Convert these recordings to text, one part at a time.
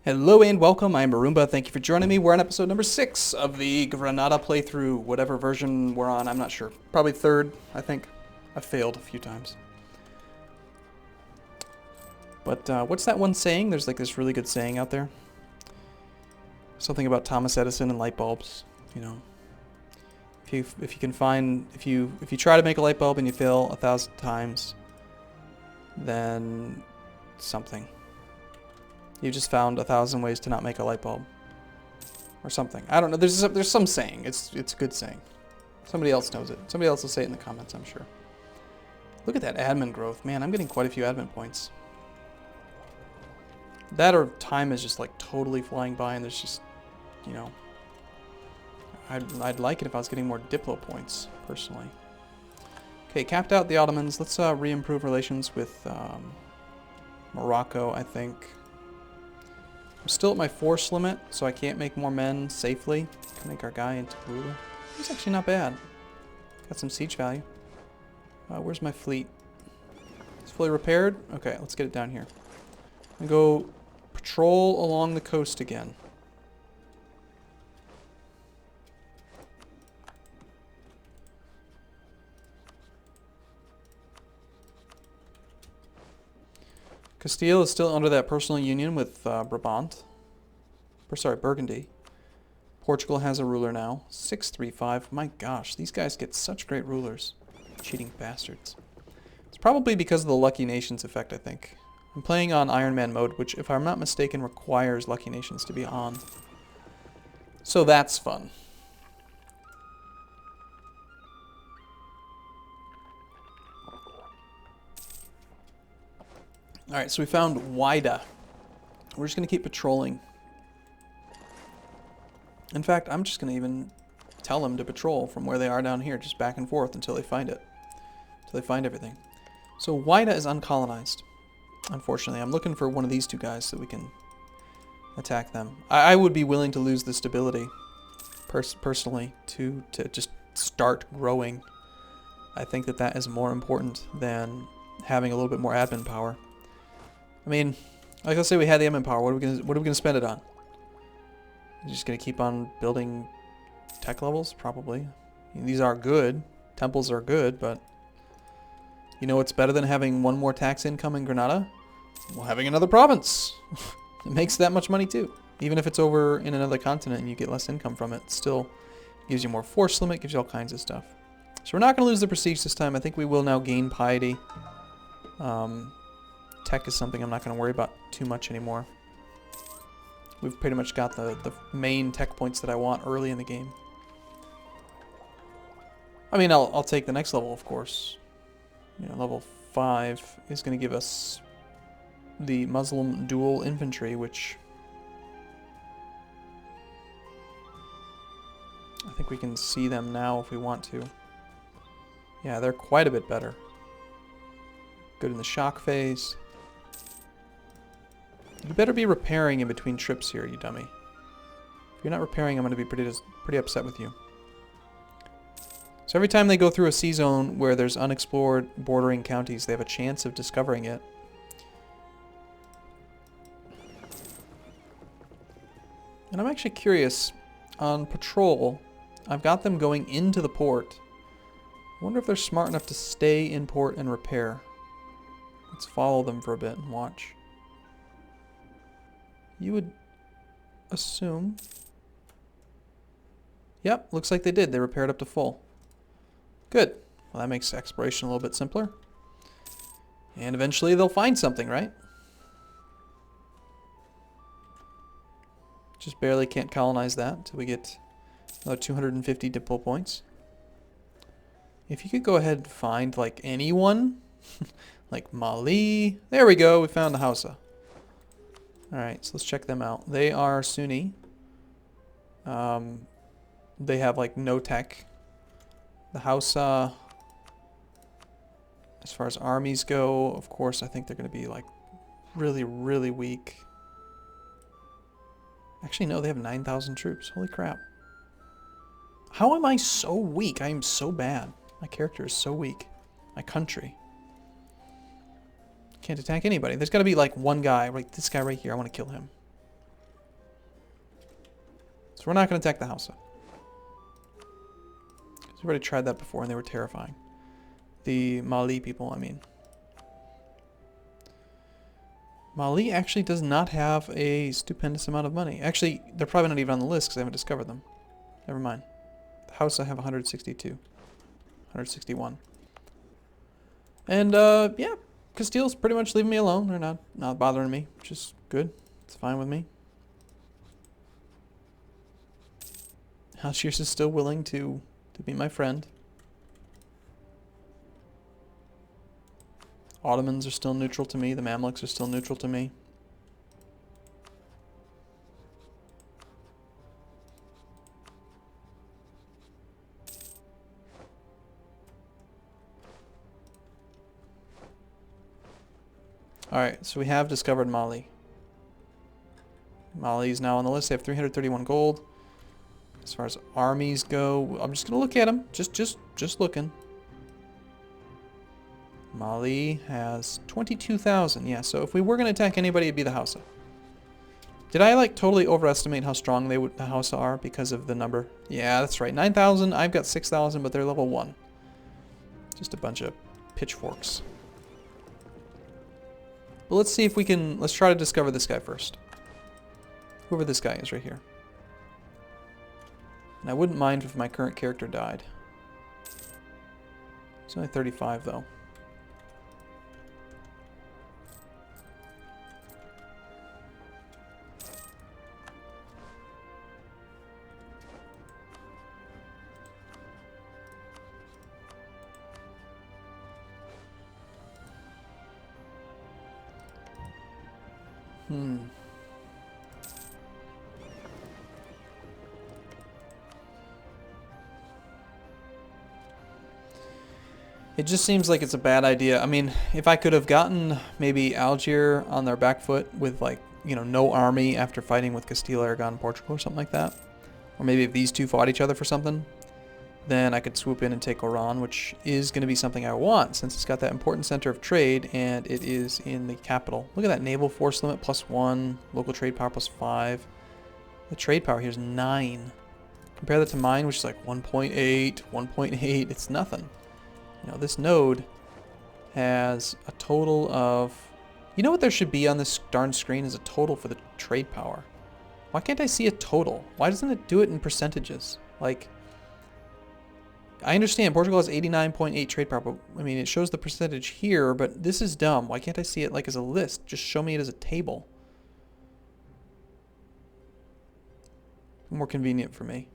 Hello and welcome, I'm Arumba. Thank you for joining me. We're on episode number 6 of the Granada playthrough, whatever version we're on, I'm not sure. Probably third, I think. I've failed a few times. But what's that one saying? There's like this really good saying out there. Something about Thomas Edison and light bulbs, you know. If you try to make a light bulb and you fail 1,000 times, then something. You just found 1,000 ways to not make a light bulb. Or something. I don't know. There's some saying. It's a good saying. Somebody else knows it. Somebody else will say it in the comments, I'm sure. Look at that admin growth. Man, I'm getting quite a few admin points. That or time is just like totally flying by and there's just, you know... I'd like it if I was getting more Diplo points, personally. Okay, capped out the Ottomans. Let's re-improve relations with Morocco, I think. I'm still at my force limit, so I can't make more men safely. Can make our guy into ruler. It's actually not bad. Got some siege value. Where's my fleet? It's fully repaired? Okay, let's get it down here. I'm gonna go patrol along the coast again. Castile is still under that personal union with Brabant. Burgundy. Portugal has a ruler now. 635. My gosh, these guys get such great rulers. Cheating bastards. It's probably because of the Lucky Nations effect, I think. I'm playing on Iron Man mode, which, if I'm not mistaken, requires Lucky Nations to be on. So that's fun. Alright, so we found Wida. We're just going to keep patrolling. In fact, I'm just going to even tell them to patrol from where they are down here, just back and forth until they find it. Until they find everything. So Wida is uncolonized. Unfortunately, I'm looking for one of these two guys so we can attack them. I would be willing to lose the stability, personally, to just start growing. I think that is more important than having a little bit more admin power. I mean, like I say, we had the admin power. What are we gonna spend it on? You're just gonna keep on building tech levels, probably. I mean, these are good. Temples are good, but you know what's better than having one more tax income in Granada? Well, having another province. It makes that much money too. Even if it's over in another continent and you get less income from it, it still gives you more force limit, gives you all kinds of stuff. So we're not gonna lose the prestige this time. I think we will now gain piety. Tech is something I'm not going to worry about too much anymore. We've pretty much got the main tech points that I want early in the game. I mean, I'll take the next level, of course. You know, level 5 is going to give us the Muslim dual infantry, which I think we can see them now if we want to. Yeah, they're quite a bit better. Good in the shock phase. You better be repairing in between trips here, you dummy. If you're not repairing, I'm going to be pretty upset with you. So every time they go through a sea zone where there's unexplored bordering counties, they have a chance of discovering it. And I'm actually curious, on patrol, I've got them going into the port. I wonder if they're smart enough to stay in port and repair. Let's follow them for a bit and watch. You would assume... Yep, looks like they did. They repaired up to full. Good. Well, that makes exploration a little bit simpler. And eventually they'll find something, right? Just barely can't colonize that until we get another 250 Diplo points. If you could go ahead and find, like, anyone... like Mali. There we go. We found the Hausa. Alright, so let's check them out. They are Sunni. They have like no tech. The Hausa, as far as armies go, of course, I think they're going to be like really, really weak. Actually, no, they have 9,000 troops. Holy crap. How am I so weak? I am so bad. My character is so weak. My country. Can't attack anybody. There's got to be like one guy, like this guy right here. I want to kill him. we're not going to attack the Hausa. We've already tried that before and they were terrifying. The Mali people, I mean. Mali actually does not have a stupendous amount of money. Actually, they're probably not even on the list because I haven't discovered them. Never mind. The Hausa have 162. 161. And, yeah, Castile's pretty much leaving me alone. They're not bothering me, which is good. It's fine with me. Algiers is still willing to be my friend. Ottomans are still neutral to me. The Mamluks are still neutral to me. Alright, so we have discovered Mali. Mali is now on the list. They have 331 gold. As far as armies go, I'm just going to look at them. Just looking. Mali has 22,000. Yeah, so if we were going to attack anybody, it'd be the Hausa. Did I, like, totally overestimate how strong the Hausa are because of the number? Yeah, that's right. 9,000. I've got 6,000, but they're level 1. Just a bunch of pitchforks. But let's see if we can... Let's try to discover this guy first. Whoever this guy is right here. And I wouldn't mind if my current character died. He's only 35, though. It just seems like it's a bad idea. I mean, if I could have gotten maybe Algiers on their back foot with, like, you know, no army after fighting with Castile, Aragon, Portugal or something like that, or maybe if these two fought each other for something, then I could swoop in and take Oran, which is going to be something I want since it's got that important center of trade and it is in the capital. Look at that naval force limit +1, local trade power +5. The trade power here is 9. Compare that to mine, which is like 1.8, 1.8. It's nothing. You know, this node has a total of... You know what there should be on this darn screen is a total for the trade power. Why can't I see a total? Why doesn't it do it in percentages? Like, I understand Portugal has 89.8 trade power, but I mean, it shows the percentage here, but this is dumb. Why can't I see it like as a list? Just show me it as a table. More convenient for me.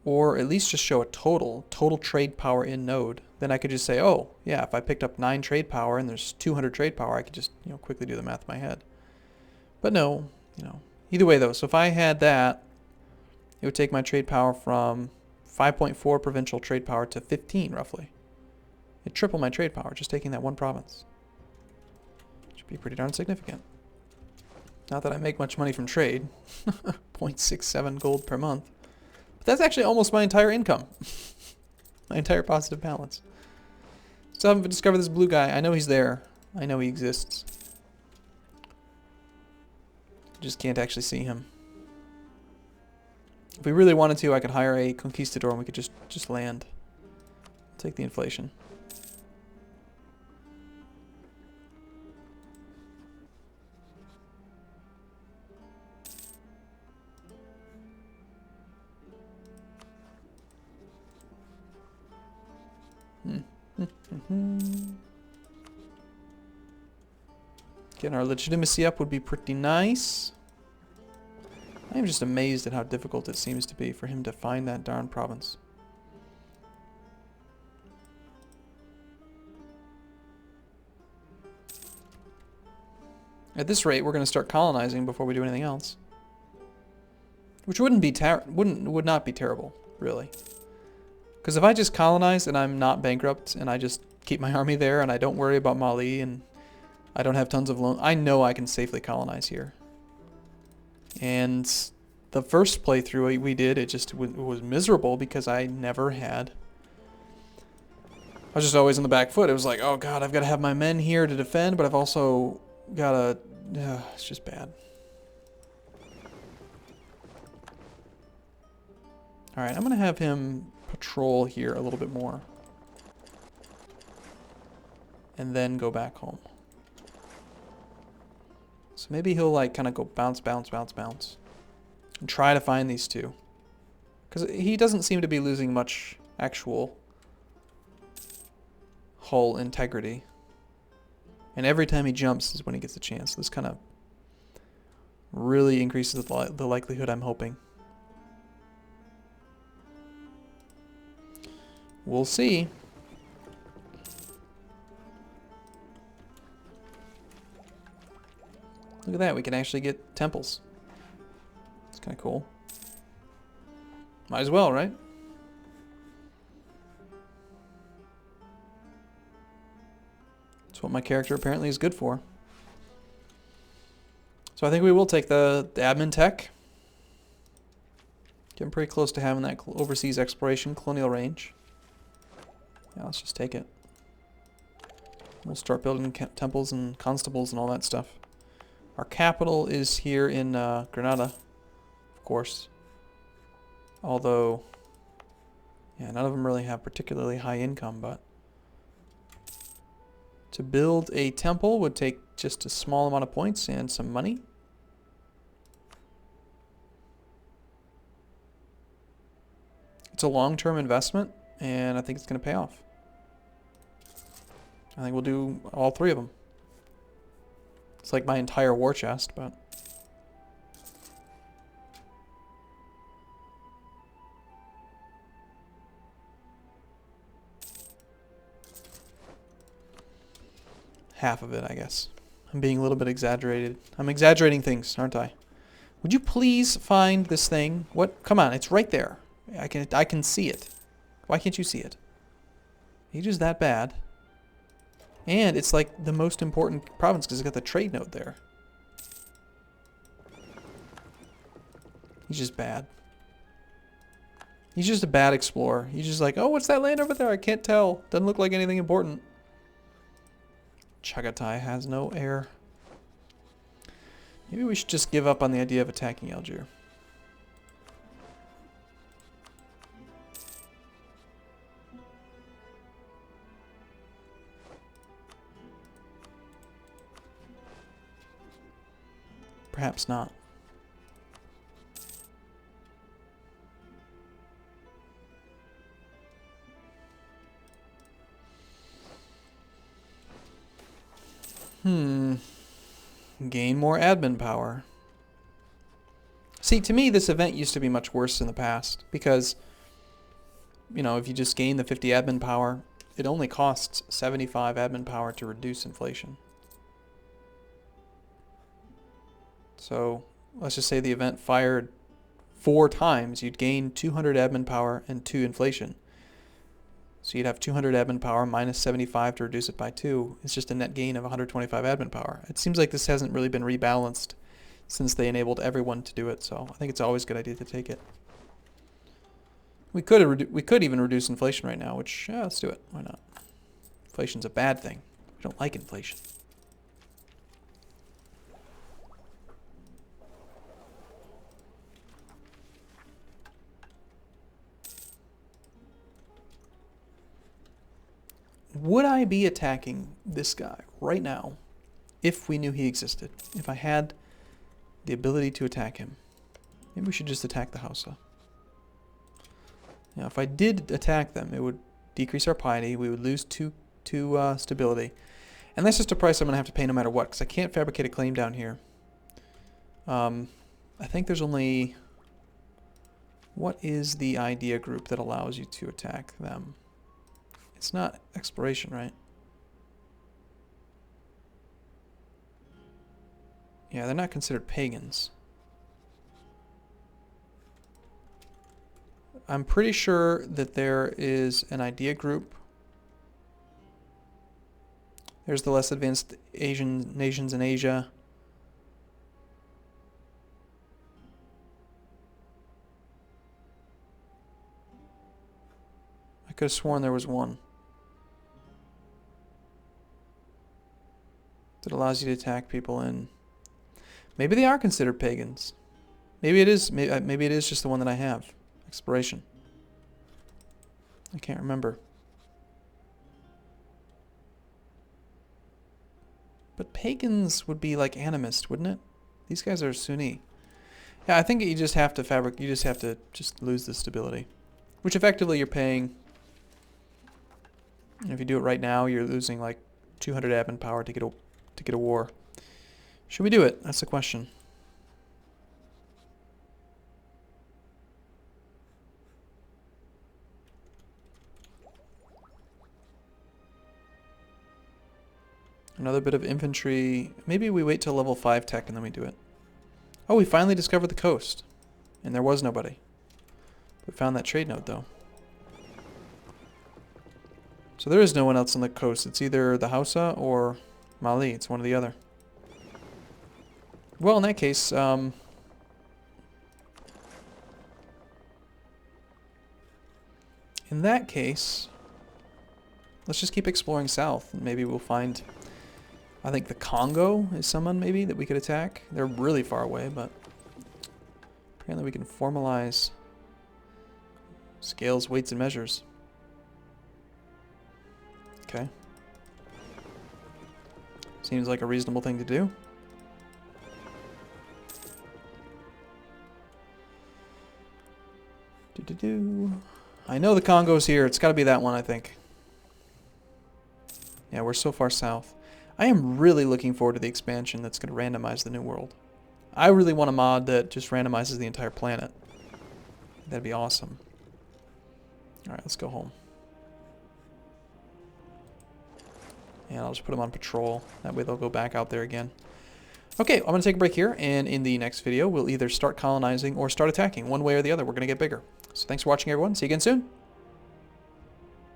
Or at least just show a total trade power in node. Then I could just say, oh, yeah, if I picked up 9 trade power and there's 200 trade power, I could just, you know, quickly do the math in my head. But no, you know, either way though, so if I had that, it would take my trade power from 5.4 provincial trade power to 15 roughly. It'd triple my trade power just taking that one province. Should be pretty darn significant. Not that I make much money from trade. 0.67 gold per month. But that's actually almost my entire income. My entire positive balance. Still haven't discovered this blue guy. I know he's there. I know he exists. Just can't actually see him. If we really wanted to, I could hire a conquistador and we could just land. Take the inflation. Getting our legitimacy up would be pretty nice. I am just amazed at how difficult it seems to be for him to find that darn province. At this rate, we're going to start colonizing before we do anything else, which would not be terrible, really. Because if I just colonize and I'm not bankrupt and I just keep my army there and I don't worry about Mali and I don't have tons of loan, I know I can safely colonize here. And the first playthrough we did, it was miserable because I never had... I was just always on the back foot. It was like, oh god, I've got to have my men here to defend, but I've also got to... it's just bad. Alright, I'm going to have him patrol here a little bit more. And then go back home. So maybe he'll like kind of go bounce, bounce, bounce, bounce. And try to find these two. Because he doesn't seem to be losing much actual hull integrity. And every time he jumps is when he gets a chance. This kind of really increases the likelihood I'm hoping. We'll see. Look at that, we can actually get temples. It's kind of cool. Might as well, right? That's what my character apparently is good for. So I think we will take the admin tech. Getting pretty close to having that overseas exploration colonial range. Yeah, let's just take it. We'll start building temples and constables and all that stuff. Our capital is here in Granada, of course. Although, yeah, none of them really have particularly high income, but to build a temple would take just a small amount of points and some money. It's a long-term investment, and I think it's going to pay off. I think we'll do all three of them. It's like my entire war chest, but... half of it, I guess. I'm being a little bit exaggerated. I'm exaggerating things, aren't I? Would you please find this thing? What? Come on, it's right there. I can see it. Why can't you see it? Are you just that bad? And it's like the most important province because it's got the trade node there. He's just bad. He's just a bad explorer. He's just like, oh, what's that land over there? I can't tell. Doesn't look like anything important. Chagatai has no air. Maybe we should just give up on the idea of attacking Algiers. Perhaps not. Gain more admin power. See, to me, this event used to be much worse in the past because, you know, if you just gain the 50 admin power, it only costs 75 admin power to reduce inflation. So let's just say the event fired 4 times, you'd gain 200 admin power and 2 inflation. So you'd have 200 admin power minus 75 to reduce it by 2. It's just a net gain of 125 admin power. It seems like this hasn't really been rebalanced since they enabled everyone to do it, so I think it's always a good idea to take it. We could even reduce inflation right now, which, yeah, let's do it. Why not? Inflation's a bad thing. We don't like inflation. Would I be attacking this guy right now if we knew he existed? If I had the ability to attack him? Maybe we should just attack the Hausa. Now, if I did attack them, it would decrease our piety. We would lose 2 stability. And that's just a price I'm going to have to pay no matter what, because I can't fabricate a claim down here. I think there's only... What is the idea group that allows you to attack them? It's not exploration, right? Yeah, they're not considered pagans. I'm pretty sure that there is an idea group. There's the less advanced Asian nations in Asia. I could have sworn there was one that allows you to attack people in. Maybe they are considered pagans. Maybe it is. Maybe it is just the one that I have. I Exploration. I can't remember. But pagans would be like animist, wouldn't it? These guys are Sunni. Yeah, I think you just have to you just have to lose the stability. Which effectively you're paying. And if you do it right now, you're losing like 200 admin power to get a war. Should we do it? That's the question. Another bit of infantry. Maybe we wait till level 5 tech and then we do it. Oh, we finally discovered the coast. And there was nobody. We found that trade node though. So there is no one else on the coast. It's either the Hausa or Mali. It's one or the other. Well, in that case, in that case, let's just keep exploring south. And maybe we'll find, I think the Congo is someone maybe that we could attack. They're really far away, but apparently we can formalize scales, weights, and measures. Okay. Seems like a reasonable thing to do. I know the Congo's here. It's got to be that one, I think. Yeah, we're so far south. I am really looking forward to the expansion that's going to randomize the new world. I really want a mod that just randomizes the entire planet. That'd be awesome. Alright, let's go home. And I'll just put them on patrol. That way they'll go back out there again. Okay, I'm going to take a break here, and in the next video, we'll either start colonizing or start attacking. One way or the other, we're going to get bigger. So thanks for watching, everyone. See you again soon.